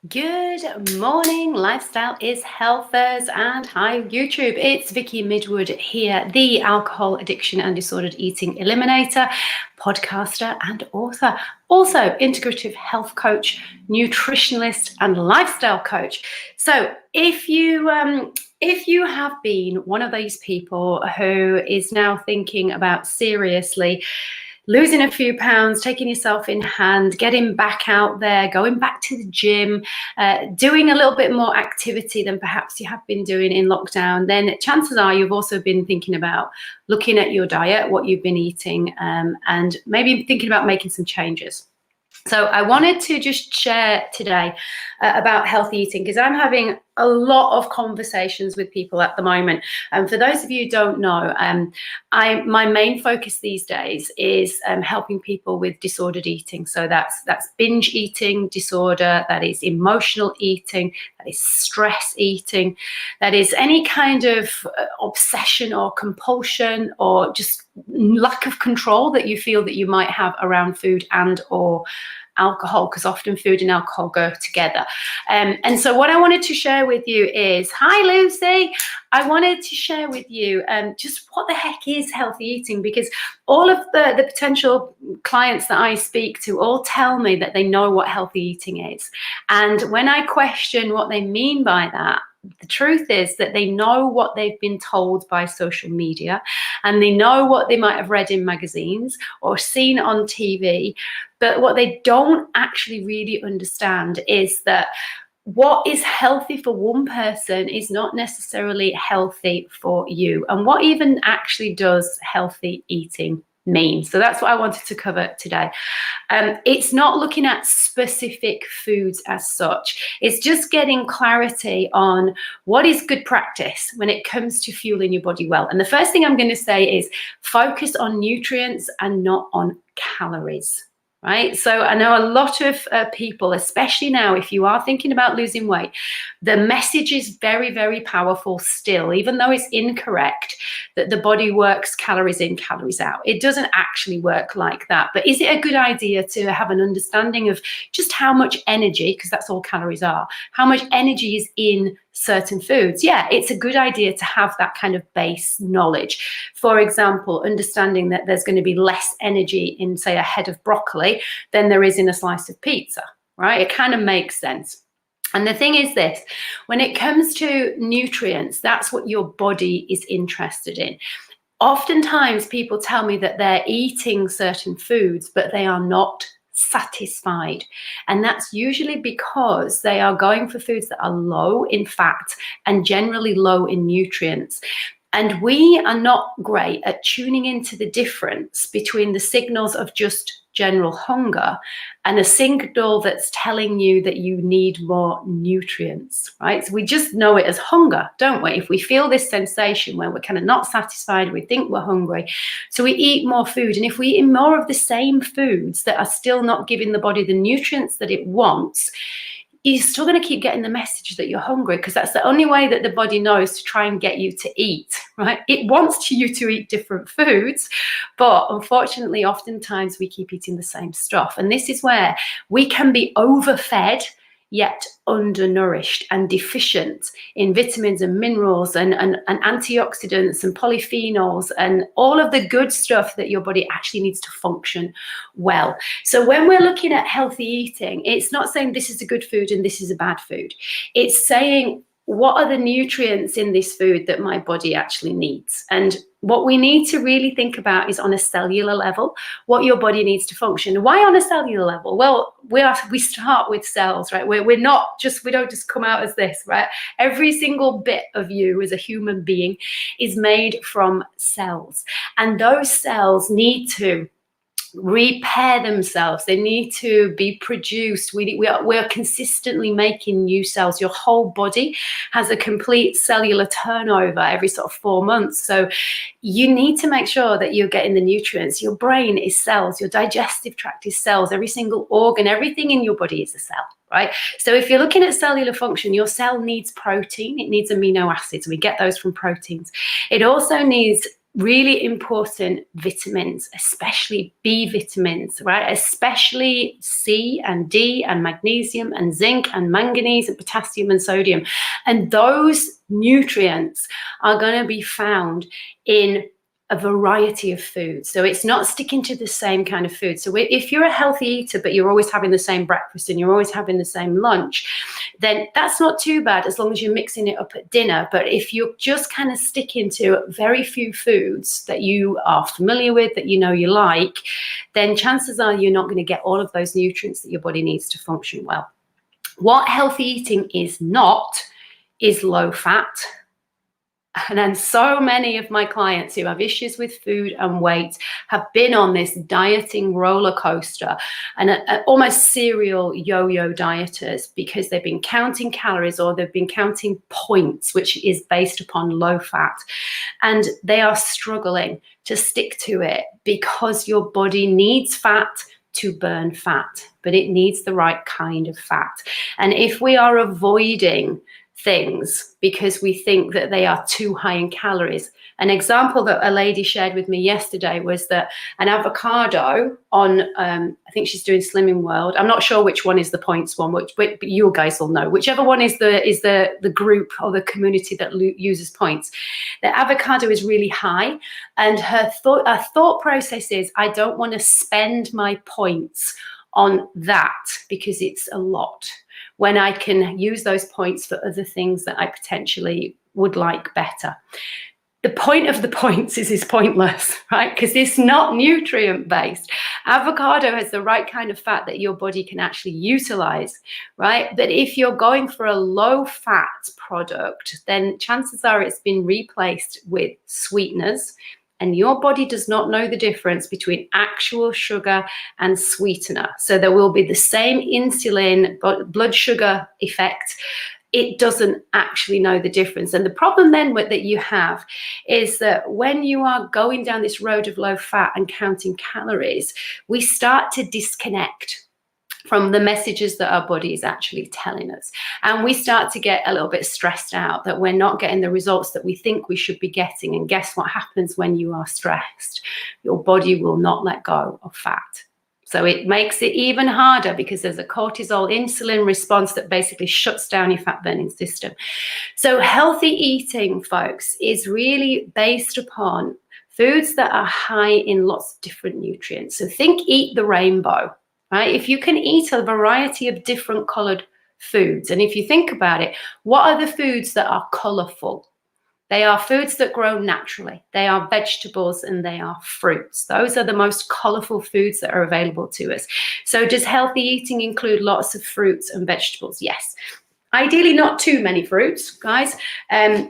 Good morning, Lifestyle is Healthers, and hi YouTube. It's Vicky Midwood here, the alcohol addiction and disordered eating eliminator, podcaster and author, also integrative health coach, nutritionalist and lifestyle coach. So if you have been one of these people who is now thinking about seriously losing a few pounds, taking yourself in hand, getting back out there, going back to the gym, doing a little bit more activity than perhaps you have been doing in lockdown, then chances are you've also been thinking about looking at your diet, what you've been eating, and maybe thinking about making some changes. So I wanted to just share today about healthy eating, because I'm having a lot of conversations with people at the moment. And for those of you who don't know, my main focus these days is helping people with disordered eating. So that's binge eating disorder, that is emotional eating, that is stress eating, that is any kind of obsession or compulsion or just lack of control that you feel that you might have around food and or alcohol, because often food and alcohol go together. And so what I wanted to share with you is, hi Lucy, I wanted to share with you just what the heck is healthy eating, because all of the potential clients that I speak to all tell me that they know what healthy eating is. And when I question what they mean by that, the truth is that they know what they've been told by social media, and they know what they might have read in magazines or seen on TV. But what they don't actually really understand is that what is healthy for one person is not necessarily healthy for you. And what even actually does healthy eating mean? So that's what I wanted to cover today. It's not looking at specific foods as such. It's just getting clarity on what is good practice when it comes to fueling your body well. And the first thing I'm going to say is focus on nutrients and not on calories. Right. So I know a lot of people, especially now, if you are thinking about losing weight, the message is very, very powerful still, even though it's incorrect that the body works calories in, calories out. It doesn't actually work like that. But is it a good idea to have an understanding of just how much energy, because that's all calories are, how much energy is in certain foods? Yeah, it's a good idea to have that kind of base knowledge. For example, understanding that there's going to be less energy in, say, a head of broccoli than there is in a slice of pizza, right? It kind of makes sense. And the thing is this, when it comes to nutrients, that's what your body is interested in. Oftentimes people tell me that they're eating certain foods, but they are not satisfied. And that's usually because they are going for foods that are low in fat and generally low in nutrients. And we are not great at tuning into the difference between the signals of just general hunger and a signal that's telling you that you need more nutrients, right? So we just know it as hunger, don't we? If we feel this sensation where we're kind of not satisfied, we think we're hungry, so we eat more food. And if we eat more of the same foods that are still not giving the body the nutrients that it wants, you're still going to keep getting the message that you're hungry, because that's the only way that the body knows to try and get you to eat, right? It wants you to eat different foods, but unfortunately, oftentimes we keep eating the same stuff. And this is where we can be overfed, yet undernourished and deficient in vitamins and minerals and antioxidants and polyphenols and all of the good stuff that your body actually needs to function well. So when we're looking at healthy eating, it's not saying this is a good food and this is a bad food. It's saying, what are the nutrients in this food that my body actually needs? And what we need to really think about is on a cellular level, what your body needs to function. Why on a cellular level? Well, we start with cells, right? We don't just come out as this, right? Every single bit of you as a human being is made from cells. And those cells need to repair themselves. They need to be produced. We're consistently making new cells. Your whole body has a complete cellular turnover every sort of 4 months. So you need to make sure that you're getting the nutrients. Your brain is cells. Your digestive tract is cells. Every single organ, everything in your body is a cell, right? So if you're looking at cellular function, your cell needs protein. It needs amino acids. We get those from proteins. It also needs really important vitamins, especially B vitamins, right? Especially C and D and magnesium and zinc and manganese and potassium and sodium. And those nutrients are going to be found in a variety of foods. So it's not sticking to the same kind of food. So if you're a healthy eater, but you're always having the same breakfast and you're always having the same lunch, then that's not too bad as long as you're mixing it up at dinner. But if you're just kind of sticking to very few foods that you are familiar with, that you know you like, then chances are you're not going to get all of those nutrients that your body needs to function well. What healthy eating is not is low fat. And then so many of my clients who have issues with food and weight have been on this dieting roller coaster and almost serial yo-yo dieters because they've been counting calories or they've been counting points, which is based upon low fat. And they are struggling to stick to it because your body needs fat to burn fat, but it needs the right kind of fat. And if we are avoiding things because we think that they are too high in calories. An example that a lady shared with me yesterday was that an avocado on, I think she's doing Slimming World. I'm not sure which one is the points one, but you guys will know. Whichever one is the group or the community that uses points. The avocado is really high, and her thought process is, I don't want to spend my points on that because it's a lot, when I can use those points for other things that I potentially would like better. The point of the points is pointless, right? Because it's not nutrient-based. Avocado has the right kind of fat that your body can actually utilize, right? But if you're going for a low-fat product, then chances are it's been replaced with sweeteners, and your body does not know the difference between actual sugar and sweetener. So there will be the same insulin, blood sugar effect. It doesn't actually know the difference. And the problem then that you have is that when you are going down this road of low fat and counting calories, we start to disconnect from the messages that our body is actually telling us. And we start to get a little bit stressed out that we're not getting the results that we think we should be getting. And guess what happens when you are stressed? Your body will not let go of fat. So it makes it even harder because there's a cortisol insulin response that basically shuts down your fat burning system. So healthy eating, folks, is really based upon foods that are high in lots of different nutrients. So think eat the rainbow. Right? If you can eat a variety of different colored foods, and if you think about it, what are the foods that are colorful? They are foods that grow naturally. They are vegetables and they are fruits. Those are the most colorful foods that are available to us. So does healthy eating include lots of fruits and vegetables? Yes. Ideally, not too many fruits, guys. I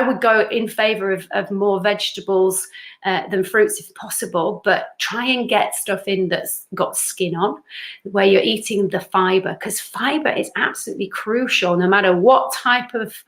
would go in favor of more vegetables than fruits if possible, but try and get stuff in that's got skin on, where you're eating the fiber, because fiber is absolutely crucial no matter what type of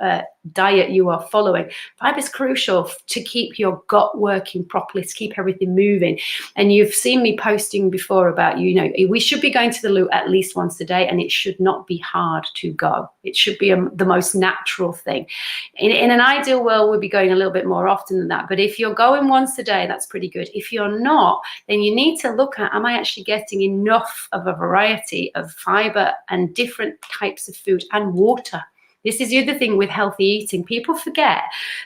diet you are following. Fiber is crucial to keep your gut working properly, to keep everything moving. And you've seen me posting before about, we should be going to the loo at least once a day, and it should not be hard to go. It should be the most natural thing. In an ideal world, we'll be going a little bit more often than that. But if you're going once a day, that's pretty good. If you're not, then you need to look at, am I actually getting enough of a variety of fiber and different types of food and water? This is the other thing with healthy eating. People forget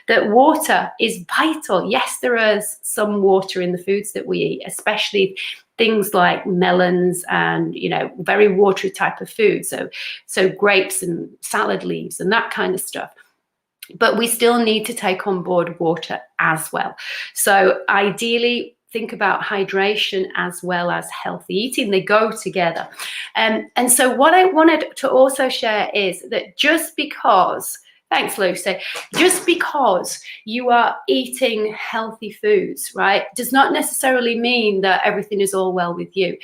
that water is vital. Yes, there is some water in the foods that we eat, especially things like melons and, very watery type of food. So grapes and salad leaves and that kind of stuff. But we still need to take on board water as well. So ideally, think about hydration as well as healthy eating. They go together. And so what I wanted to also share is that just because, thanks, Lucy, just because you are eating healthy foods, right, does not necessarily mean that everything is all well with you.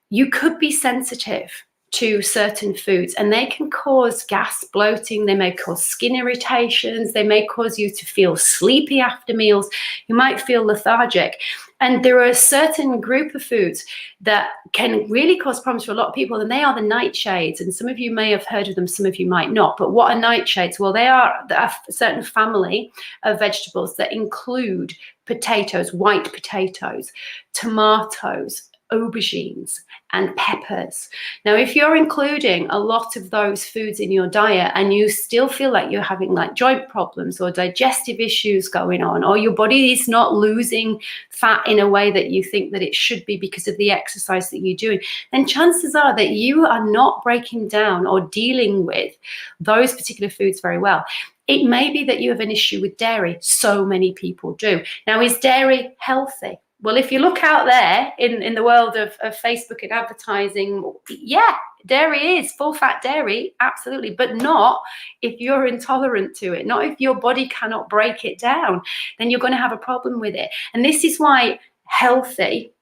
You could be sensitive to certain foods, and they can cause gas, bloating, they may cause skin irritations, they may cause you to feel sleepy after meals, you might feel lethargic. And there are a certain group of foods that can really cause problems for a lot of people, and they are the nightshades. And some of you may have heard of them, some of you might not. But what are nightshades? Well, they are a certain family of vegetables that include potatoes, white potatoes, tomatoes, aubergines, and peppers. Now, if you're including a lot of those foods in your diet and you still feel like you're having like joint problems or digestive issues going on, or your body is not losing fat in a way that you think that it should be because of the exercise that you're doing, then chances are that you are not breaking down or dealing with those particular foods very well. It may be that you have an issue with dairy. So many people do. Now, is dairy healthy? Well, if you look out there in the world of Facebook and advertising, yeah, dairy is full fat dairy, absolutely, but not if you're intolerant to it, not if your body cannot break it down, then you're going to have a problem with it. And this is why healthy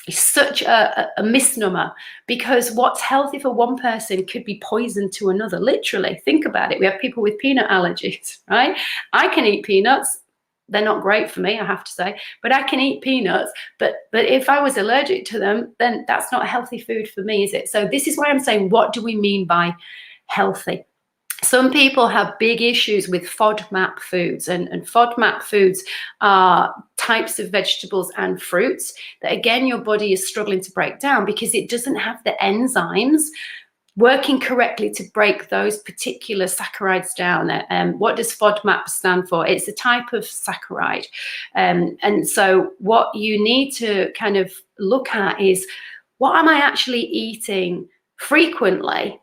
is such a misnomer, because what's healthy for one person could be poison to another. Literally, think about it. We have people with peanut allergies, right? I can eat peanuts. They're not great for me, I have to say, but I can eat peanuts. But if I was allergic to them, then that's not healthy food for me, is it? So this is why I'm saying, what do we mean by healthy? Some people have big issues with FODMAP foods, and FODMAP foods are types of vegetables and fruits that, again, your body is struggling to break down because it doesn't have the enzymes working correctly to break those particular saccharides down. What does FODMAP stand for? It's a type of saccharide. And so what you need to kind of look at is, what am I actually eating frequently,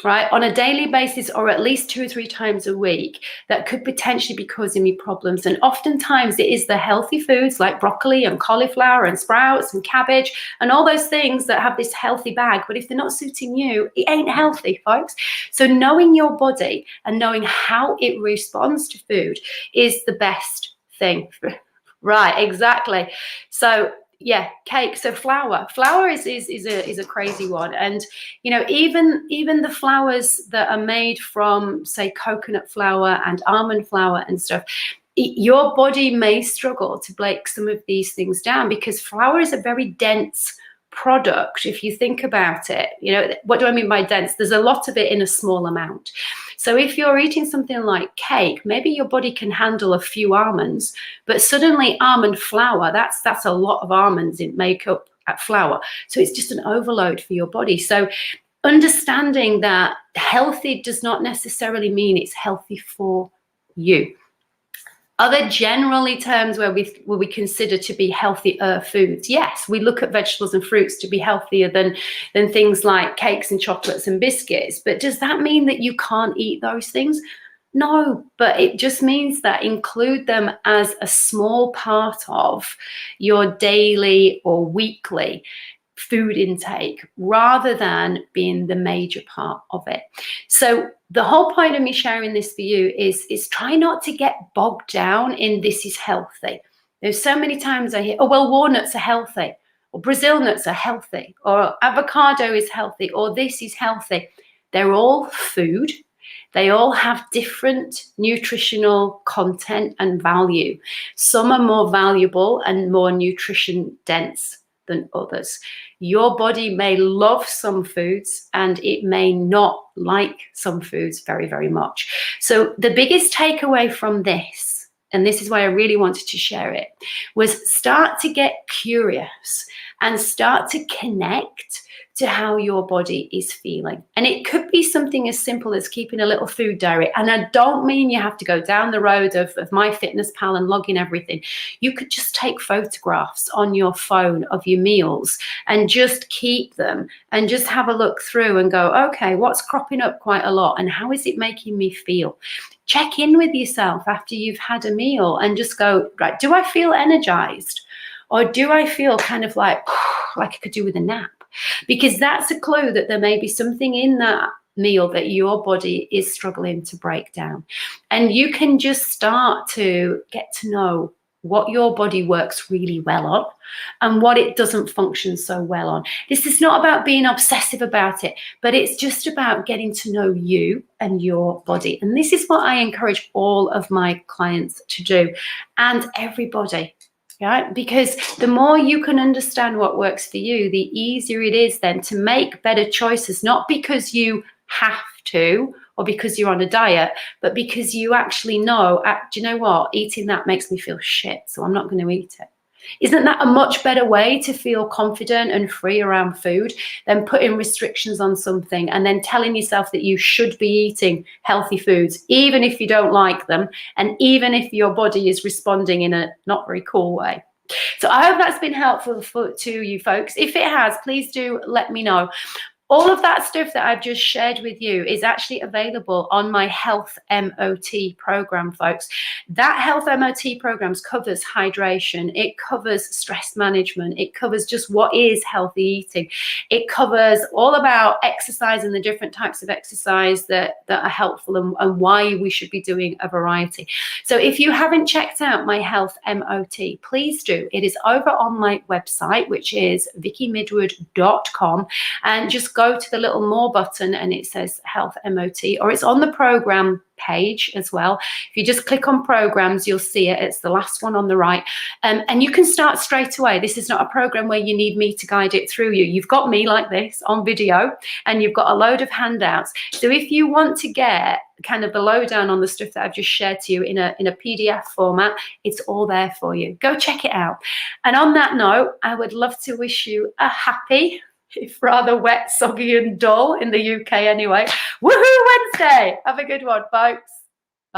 right, on a daily basis, or at least 2 or 3 times a week, that could potentially be causing me problems? And oftentimes it is the healthy foods like broccoli and cauliflower and sprouts and cabbage and all those things that have this healthy bag, but if they're not suiting you, it ain't healthy, folks. So knowing your body and knowing how it responds to food is the best thing. Right, exactly. So yeah, cake. So flour is a crazy one. And you know, even the flours that are made from, say, coconut flour and almond flour and stuff, your body may struggle to break some of these things down, because flour is a very dense product. If you think about it, you know, what do I mean by dense? There's a lot of it in a small amount. So if you're eating something like cake, maybe your body can handle a few almonds, but suddenly almond flour, that's a lot of almonds in makeup at flour. So it's just an overload for your body. So understanding that healthy does not necessarily mean it's healthy for you. Other generally terms where we consider to be healthier foods, yes, we look at vegetables and fruits to be healthier than things like cakes and chocolates and biscuits. But does that mean that you can't eat those things? No, but it just means that include them as a small part of your daily or weekly food intake, rather than being the major part of it. So the whole point of me sharing this for you is try not to get bogged down in this is healthy. There's so many times I hear, oh, well, walnuts are healthy, or Brazil nuts are healthy, or avocado is healthy, or this is healthy. They're all food. They all have different nutritional content and value. Some are more valuable and more nutrition dense than others. Your body may love some foods and it may not like some foods very, very much. So the biggest takeaway from this, and this is why I really wanted to share it, was start to get curious and start to connect to how your body is feeling. And it could be something as simple as keeping a little food diary. And I don't mean you have to go down the road of MyFitnessPal and log in everything. You could just take photographs on your phone of your meals and just keep them and just have a look through and go, okay, what's cropping up quite a lot and how is it making me feel? Check in with yourself after you've had a meal and just go, right, do I feel energized? Or do I feel kind of like I could do with a nap? Because that's a clue that there may be something in that meal that your body is struggling to break down. And you can just start to get to know what your body works really well on and what it doesn't function so well on. This is not about being obsessive about it, but it's just about getting to know you and your body. And this is what I encourage all of my clients to do, and everybody. Right? Because the more you can understand what works for you, the easier it is then to make better choices, not because you have to or because you're on a diet, but because you actually know, do you know what? Eating that makes me feel shit, so I'm not going to eat it. Isn't that a much better way to feel confident and free around food than putting restrictions on something and then telling yourself that you should be eating healthy foods, even if you don't like them, and even if your body is responding in a not very cool way? So I hope that's been helpful to you folks. If it has, please do let me know. All of that stuff that I've just shared with you is actually available on my Health MOT program, folks. That Health MOT program covers hydration. It covers stress management. It covers just what is healthy eating. It covers all about exercise and the different types of exercise that are helpful and why we should be doing a variety. So if you haven't checked out my Health MOT, please do. It is over on my website, which is vickymidwood.com, and just go to the little more button and it says Health MOT, or it's on the program page as well. If you just click on programs, you'll see it. It's the last one on the right. And you can start straight away. This is not a program where you need me to guide it through you. You've got me like this on video, and you've got a load of handouts. So if you want to get kind of the lowdown on the stuff that I've just shared to you in a PDF format, it's all there for you. Go check it out. And on that note, I would love to wish you a happy, if rather wet, soggy and dull in the UK anyway, Woohoo Wednesday. Have a good one, folks.